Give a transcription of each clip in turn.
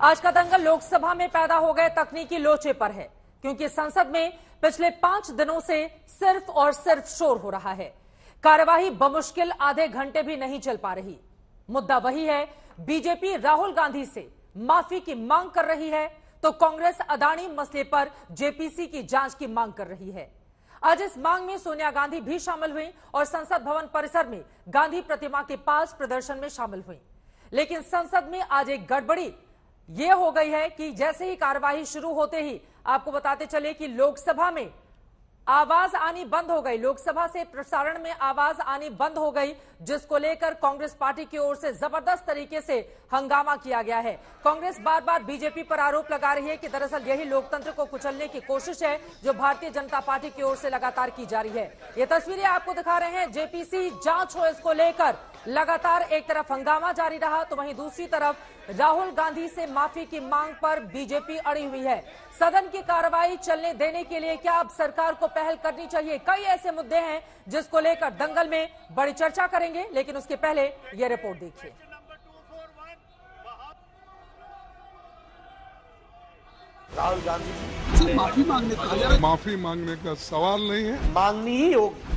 आज का दंगल लोकसभा में पैदा हो गए तकनीकी लोचे पर है, क्योंकि संसद में पिछले 5 दिनों से सिर्फ और सिर्फ शोर हो रहा है। कार्यवाही बमुश्किल आधे घंटे भी नहीं चल पा रही। मुद्दा वही है, बीजेपी राहुल गांधी से माफी की मांग कर रही है, तो कांग्रेस अदानी मसले पर जेपीसी की जांच की मांग कर रही है। आज इस मांग में सोनिया गांधी भी शामिल हुई और संसद भवन परिसर में गांधी प्रतिमा के पास प्रदर्शन में शामिल हुई। लेकिन संसद में आज एक गड़बड़ी यह हो गई है कि जैसे ही कार्यवाही शुरू होते ही आपको बताते चले कि लोकसभा में आवाज आनी बंद हो गई। लोकसभा से प्रसारण में आवाज आनी बंद हो गई, जिसको लेकर कांग्रेस पार्टी की ओर से जबरदस्त तरीके से हंगामा किया गया है। कांग्रेस बार बार बीजेपी पर आरोप लगा रही है कि दरअसल यही लोकतंत्र को कुचलने की कोशिश है जो भारतीय जनता पार्टी की ओर से लगातार की जा रही है। ये तस्वीरें आपको दिखा रहे हैं, जेपीसी जांच हो इसको लेकर लगातार एक तरफ हंगामा जारी रहा, तो वहीं दूसरी तरफ राहुल गांधी से माफी की मांग पर बीजेपी अड़ी हुई है। सदन की कार्रवाई चलने देने के लिए क्या अब सरकार को पहल करनी चाहिए? कई ऐसे मुद्दे हैं जिसको लेकर दंगल में बड़ी चर्चा करेंगे, लेकिन उसके पहले यह रिपोर्ट देखिए। राहुल गांधी से माफी मांगने का सवाल नहीं है, मांगनी ही होगी।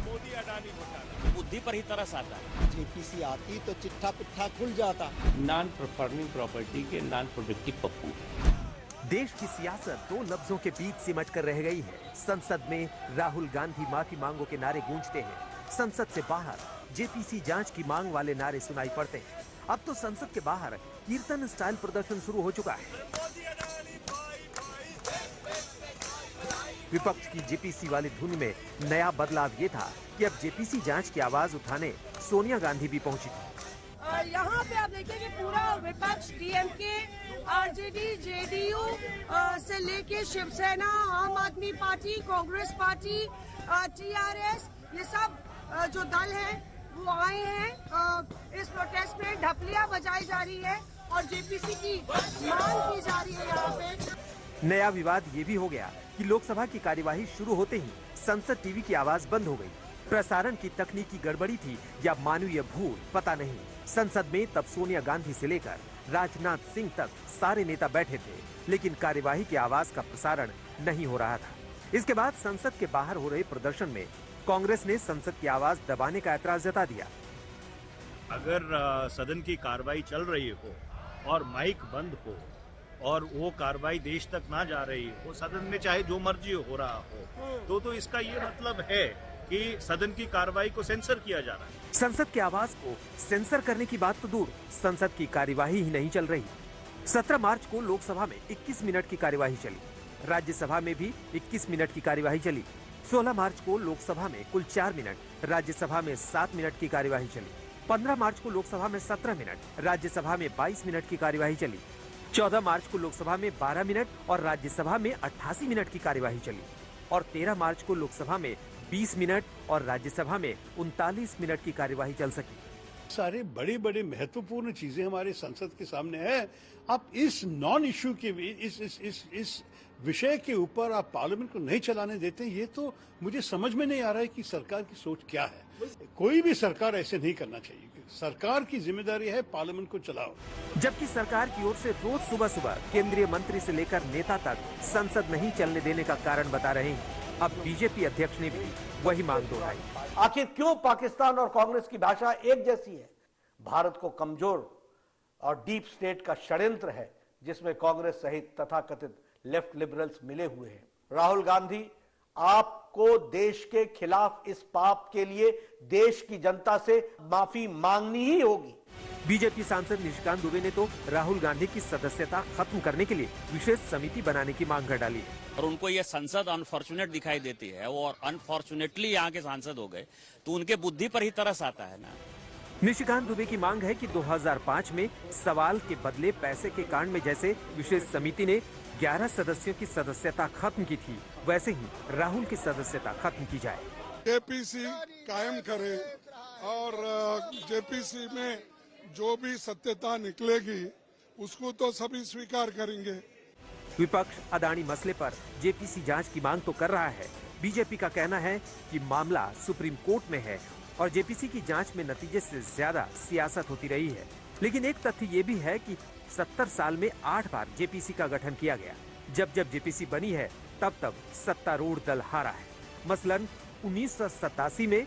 बुद्धि पर ही तरस आता है। जेपीसी आती तो चिट्ठा पिट्ठा खुल जाता। नॉन परफॉर्मिंग प्रॉपर्टी के नॉन प्रोडक्टिव पप्पू। देश की सियासत 2 लफ्जों के बीच सिमट कर रह गई है। संसद में राहुल गांधी माफी मांगो के नारे गूंजते हैं, संसद से बाहर जेपीसी जांच की मांग वाले नारे सुनाई पड़ते हैं। अब तो संसद के बाहर कीर्तन स्टाइल प्रदर्शन शुरू हो चुका है। विपक्ष की जेपीसी वाली धुन में नया बदलाव ये था कि अब जेपीसी जांच की आवाज उठाने सोनिया गांधी भी पहुंची थी। यहाँ पे आप देखिए कि पूरा विपक्ष डीएमके, आरजेडी, जेडीयू से लेके शिवसेना, आम आदमी पार्टी, कांग्रेस पार्टी, टीआरएस, ये सब जो दल हैं वो आए हैं। इस प्रोटेस्ट में ढपलियां बजाई जा रही है और जेपीसी की मांग की जा रही है। यहाँ पे नया विवाद ये भी हो गया कि लोकसभा की कार्यवाही शुरू होते ही संसद टीवी की आवाज बंद हो गई। प्रसारण की तकनीकी गड़बड़ी थी या मानवीय भूल, पता नहीं। संसद में तब सोनिया गांधी से लेकर राजनाथ सिंह तक सारे नेता बैठे थे, लेकिन कार्यवाही की आवाज का प्रसारण नहीं हो रहा था। इसके बाद संसद के बाहर हो रहे प्रदर्शन में कांग्रेस ने संसद की आवाज दबाने का ऐतराज जता दिया। अगर सदन की कार्रवाई चल रही हो और माइक बंद हो और वो कार्रवाई देश तक ना जा रही हो, सदन में चाहे जो मर्जी हो रहा हो, तो इसका ये मतलब है कि सदन की कार्रवाई को सेंसर किया जा रहा है। संसद की आवाज को सेंसर करने की बात तो दूर, संसद की कार्यवाही ही नहीं चल रही। 17 मार्च को लोकसभा में 21 मिनट की कार्यवाही चली, राज्यसभा में भी 21 मिनट की कार्यवाही चली। 16 मार्च को लोकसभा में कुल 4 मिनट, राज्यसभा में 7 मिनट की कार्यवाही चली। 15 मार्च को लोकसभा में 17 मिनट, राज्यसभा में 22 मिनट की कार्यवाही चली। 14 मार्च को लोकसभा में 12 मिनट और राज्यसभा में 88 मिनट की कार्यवाही चली। और 13 मार्च को लोकसभा में 20 मिनट और राज्यसभा में 39 मिनट की कार्यवाही चल सकी। सारे बड़े बड़े महत्वपूर्ण चीजें हमारे संसद के सामने है। आप इस नॉन इश्यू के इस विषय के ऊपर आप पार्लियामेंट को नहीं चलाने देते, ये तो मुझे समझ में नहीं आ रहा है कि सरकार की सोच क्या है। कोई भी सरकार ऐसे नहीं करना चाहिए। सरकार की जिम्मेदारी है पार्लियामेंट को चलाओ। जबकि सरकार की ओर से रोज सुबह सुबह केंद्रीय मंत्री से लेकर नेता तक संसद नहीं चलने देने का कारण बता रहे हैं। अब बीजेपी अध्यक्ष ने भी वही मांग दोहराई। आखिर क्यों पाकिस्तान और कांग्रेस की भाषा एक जैसी है? भारत को कमजोर और डीप स्टेट का षड्यंत्र है, जिसमें कांग्रेस सहित तथाकथित लेफ्ट लिबरल्स मिले हुए हैं। राहुल गांधी, आपको देश के खिलाफ इस पाप के लिए देश की जनता से माफी मांगनी ही होगी। बीजेपी सांसद निशिकांत दुबे ने तो राहुल गांधी की सदस्यता खत्म करने के लिए विशेष समिति बनाने की मांग कर डाली है। और उनको ये संसद अनफॉर्चुनेट दिखाई देती है, वो अनफॉर्चुनेटली यहाँ के सांसद हो गए, तो उनके बुद्धि पर ही तरस आता है ना। निशिकांत दुबे की मांग है कि 2005 में सवाल के बदले पैसे के कांड में जैसे विशेष समिति ने 11 सदस्यों की सदस्यता खत्म की थी, वैसे ही राहुल की सदस्यता खत्म की जाए। जेपीसी कायम करे और जेपीसी में जो भी सत्यता निकलेगी उसको तो सभी स्वीकार करेंगे। विपक्ष अदानी मसले पर जेपीसी जांच की मांग तो कर रहा है। बीजेपी का कहना है कि मामला सुप्रीम कोर्ट में है और जेपीसी की जांच में नतीजे से ज्यादा सियासत होती रही है। लेकिन एक तथ्य ये भी है कि 70 साल में 8 बार जेपीसी का गठन किया गया। जब जब जेपीसी बनी है तब तब सत्तारूढ़ दल हारा है। मसलन 1987 में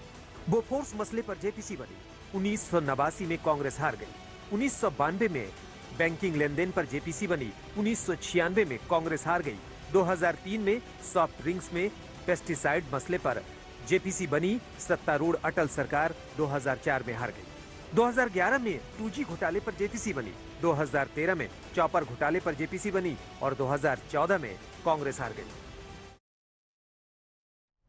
बोफोर्स मसले पर जेपीसी बनी, 1989 में कांग्रेस हार गई, 1992 में बैंकिंग लेन देन पर जेपीसी बनी, 1996 में कांग्रेस हार गई, 2003 में सॉफ्ट ड्रिंक्स में पेस्टिसाइड मसले पर जेपीसी बनी, सत्तारूढ़ अटल सरकार 2004 में हार गई। 2011 में 2G घोटाले पर जेपीसी बनी, 2013 में चॉपर घोटाले पर जेपीसी बनी और 2014 में कांग्रेस हार गई।